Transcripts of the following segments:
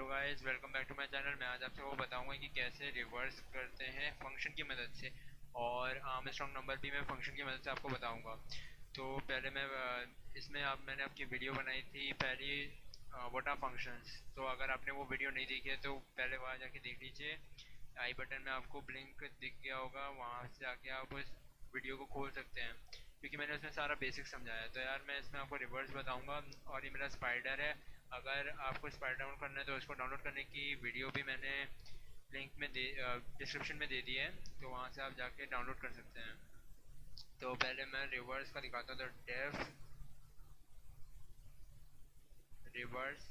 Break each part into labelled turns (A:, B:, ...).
A: Guys, welcome back to my channel. मैं आज आपसे वो बताऊंगा कि कैसे रिवर्स करते हैं फंक्शन की मदद से, और आर्मस्ट्रॉन्ग नंबर भी मैं फंक्शन की मदद से आपको बताऊंगा। तो पहले मैं इसमें मैंने आपकी वीडियो बनाई थी पहली व्हाट आर फंक्शंस। तो अगर आपने वो वीडियो नहीं देखी है तो पहले वहाँ जाके देख लीजिए। आई बटन में आपको लिंक दिख गया होगा, वहाँ से जाके आप उस वीडियो को खोल सकते हैं, क्योंकि मैंने उसमें सारा बेसिक समझाया है। तो यार मैं इसमें आपको रिवर्स बताऊंगा। और ये मेरा स्पाइडर है। अगर आपको स्पाइडर डाउनलोड करना है तो इसको डाउनलोड करने की वीडियो भी मैंने लिंक में डिस्क्रिप्शन में दे दी है, तो वहाँ से आप जाके डाउनलोड कर सकते हैं। तो पहले मैं रिवर्स का दिखाता हूँ। तो डेफ रिवर्स,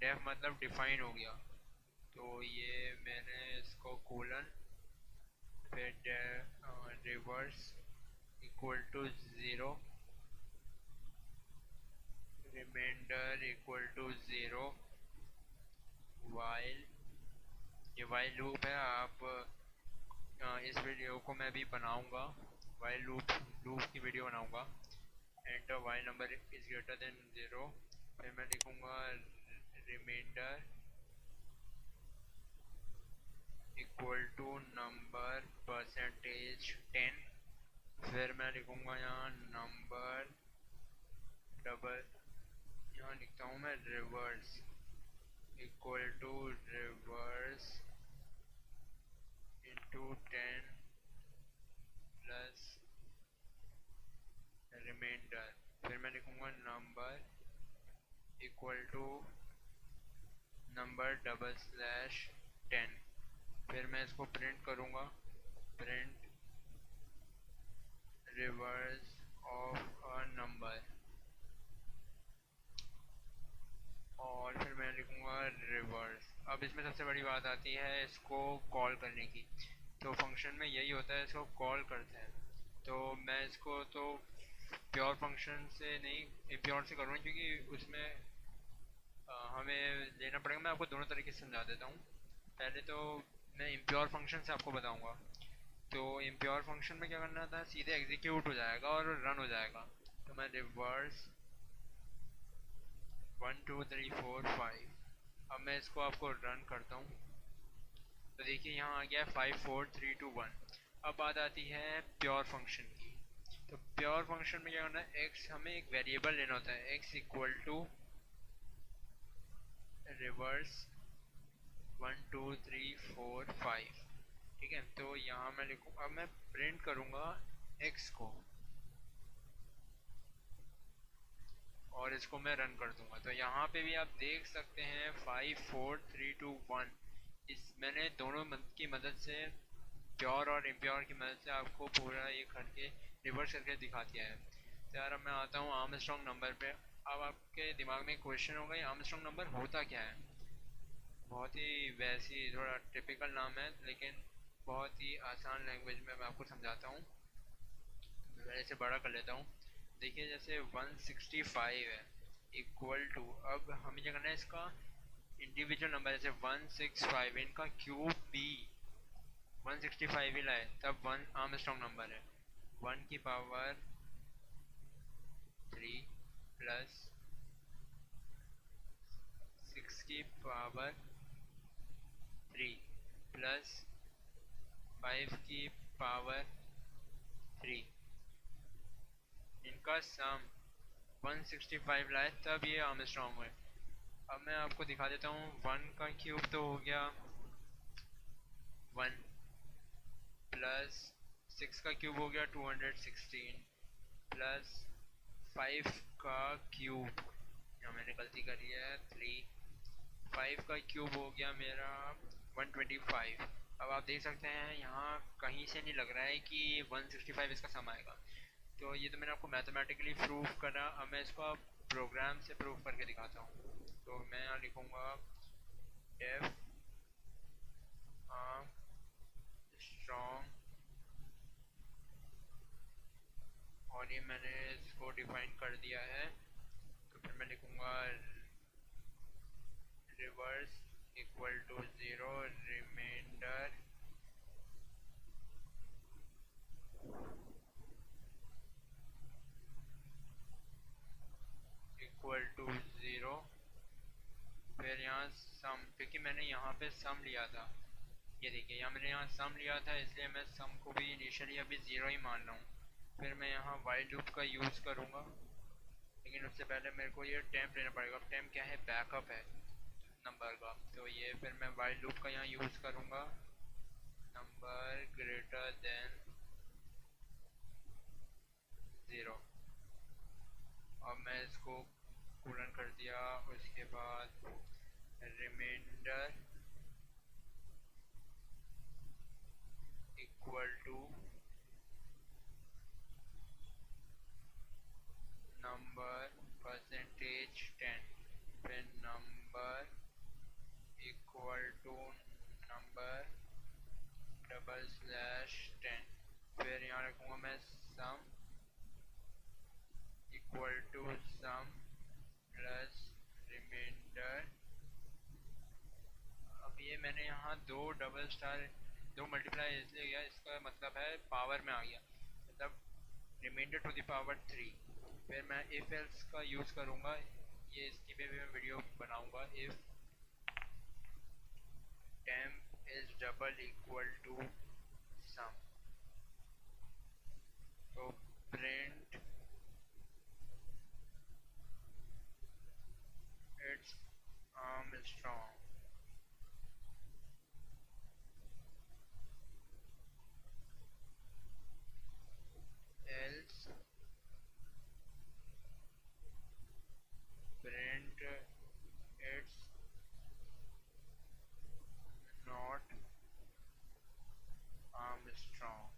A: डेफ मतलब डिफाइन हो गया। तो ये मैंने इसको कोलन, फिर reverse equal to zero, reminder equal to zero, while, ये वाइल लूप है। आप इस वीडियो को मैं भी बनाऊंगा, वाइल लूप की वीडियो बनाऊंगा। Enter while number is greater than zero, फिर मैं लिखूंगा reminder equal to number percentage 10, फिर मैं लिखूंगा यहाँ नंबर डबल, यहाँ लिखता हूँ मैं reverse equal to reverse into 10 plus reminder, फिर मैं लिखूंगा number equal to number double slash 10। फिर मैं इसको प्रिंट करूंगा, print reverse of a number, और फिर मैं लिखूंगा रिवर्स। अब इसमें सबसे बड़ी बात आती है इसको कॉल करने की। तो फंक्शन में यही होता है, इसको कॉल करते हैं। तो मैं इसको तो प्योर फंक्शन से नहीं, इम्प्योर से करूँगा, क्योंकि उसमें हमें लेना पड़ेगा। मैं आपको दोनों तरीके से समझा देता हूँ। पहले तो मैं इम्प्योर फंक्शन से आपको बताऊँगा। तो इम्प्योर फंक्शन में क्या करना था, सीधे एग्जीक्यूट हो जाएगा और रन हो जाएगा। तो मैं रिवर्स 1 2 3 4 5, अब मैं इसको आपको रन करता हूँ। तो देखिए यहाँ आ गया 5 4 3 2 1। अब बात आती है प्योर फंक्शन की। तो प्योर फंक्शन में क्या करना है, एक्स हमें एक वेरिएबल लेना होता है, एक्स इक्वल टू रिवर्स 1 2 3 4 5। ठीक है, तो यहाँ मैं लिखूँ, अब मैं प्रिंट करूँगा एक्स को और इसको मैं रन कर दूंगा। तो यहाँ पे भी आप देख सकते हैं 5 4 3 2 1। इस मैंने दोनों की मदद से, प्योर और इम्प्योर की मदद से आपको पूरा ये करके रिवर्स करके दिखा दिया है। तो यार अब मैं आता हूँ आर्मस्ट्रॉन्ग नंबर पे। अब आपके दिमाग में क्वेश्चन होगा ये आर्मस्ट्रॉन्ग नंबर होता क्या है। बहुत ही वैसी थोड़ा टिपिकल नाम है, लेकिन बहुत ही आसान लैंग्वेज में मैं आपको समझाता हूँ। मैं इसे बड़ा कर लेता हूँ। देखिए जैसे 165 है इक्वल टू, अब हमें क्या करना है, इसका इंडिविजुअल नंबर जैसे 165, इनका क्यूब भी 165 ही लाए तब वन आर्मस्ट्रॉन्ग नंबर है। 1 की पावर 3 प्लस 6 की पावर 3 प्लस 5 की पावर 3, इनका सम 165 लाए तब ये आर्मस्ट्रॉन्ग है। अब मैं आपको दिखा देता हूँ। 1 का क्यूब तो हो गया 1 प्लस 6 का क्यूब हो गया 216 प्लस 5 का क्यूब, यहाँ मैंने गलती करी है 3, 5 का क्यूब हो गया मेरा 125। अब आप देख सकते हैं यहाँ कहीं से नहीं लग रहा है कि 165 इसका सम आएगा। तो ये तो मैंने आपको मैथमेटिकली प्रूव करा। अब मैं इसको आप प्रोग्राम से प्रूव करके दिखाता हूँ। तो मैं यहाँ लिखूँगा डेफ स्ट्रॉन्ग, और ये मैंने इसको डिफाइन कर दिया है। तो फिर मैं लिखूँगा reverse equal to zero, reminder equal to zero, क्योंकि मैंने यहाँ पे सम लिया था। ये देखिए यहाँ मैंने यहाँ सम लिया था, इसलिए मैं सम को भी इनिशियली अभी 0 ही मान रहा हूँ। फिर मैं यहाँ वाइल लूप का यूज़ करूँगा, लेकिन उससे पहले मेरे को ये टेम्प लेना पड़ेगा। टेम्प क्या है? बैकअप है नंबर का। तो ये फिर मैं वाइल लूप का यहाँ यूज़ करूँगा, नंबर ग्रेटर देन 0। अब मैं इसको कूलन कर दिया। उसके बाद reminder equal to number percentage 10, फिर number equal to number double slash 10, फिर यहाँ रखूँगा मैं sum equal to sum plus reminder. अब ये मैंने यहाँ दो डबल स्टार, दो मल्टीप्लाई इसलिए किया, इसका मतलब है पावर में आ गया, मतलब रिमाइंडर टू द पावर 3। फिर मैं इफ एल्स का यूज़ करूँगा, ये इसकी भी मैं वीडियो बनाऊँगा। If temp is double equal to sum, तो print it's Armstrong, else print it's not Armstrong.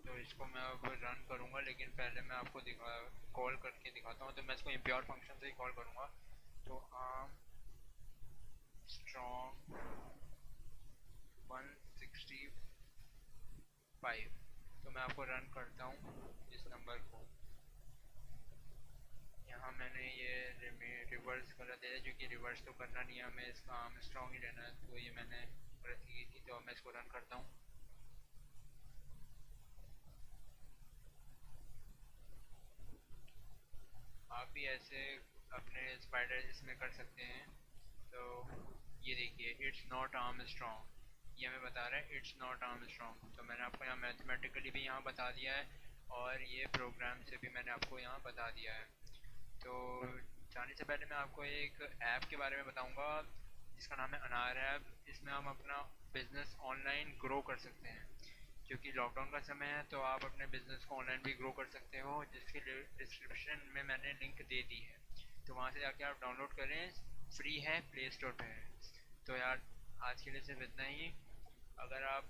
A: तो इसको मैं अब रन करूँगा, लेकिन पहले मैं आपको कॉल करके दिखाता हूँ। तो मैं इसको इम्प्योर फंक्शन से ही कॉल करूँगा। तो आर्म स्ट्रॉन्ग 165। तो मैं आपको रन करता हूँ इस नंबर को। यहाँ मैंने ये रिवर्स गलत दिया, जो कि रिवर्स तो करना नहीं है, हमें इसका आर्म स्ट्रॉन्ग ही लेना है। तो ये मैंने गलती की थी, तो मैं इसको रन करता हूँ। आप भी ऐसे अपने स्पाइडर इसमें कर सकते हैं। तो ये देखिए इट्स नॉट आर्म स्ट्रॉन्ग, ये हमें बता रहा है इट्स नॉट आर्म स्ट्रॉन्ग। तो मैंने आपको यहाँ मैथमेटिकली भी यहाँ बता दिया है, और ये प्रोग्राम से भी मैंने आपको यहाँ बता दिया है। तो जाने से पहले मैं आपको एक ऐप के बारे में बताऊँगा जिसका नाम है अनार ऐप। इसमें हम अपना बिज़नेस ऑनलाइन ग्रो कर सकते हैं, क्योंकि लॉकडाउन का समय है, तो आप अपने बिज़नेस को ऑनलाइन भी ग्रो कर सकते हो, जिसके डिस्क्रिप्शन में मैंने लिंक दे दी है। तो वहाँ से जाके आप डाउनलोड करें, फ्री है, प्ले स्टोर पे है। तो यार आज के लिए सिर्फ इतना ही। अगर आप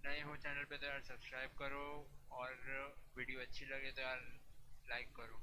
A: नए हो चैनल पे तो यार सब्सक्राइब करो, और वीडियो अच्छी लगे तो यार लाइक करो।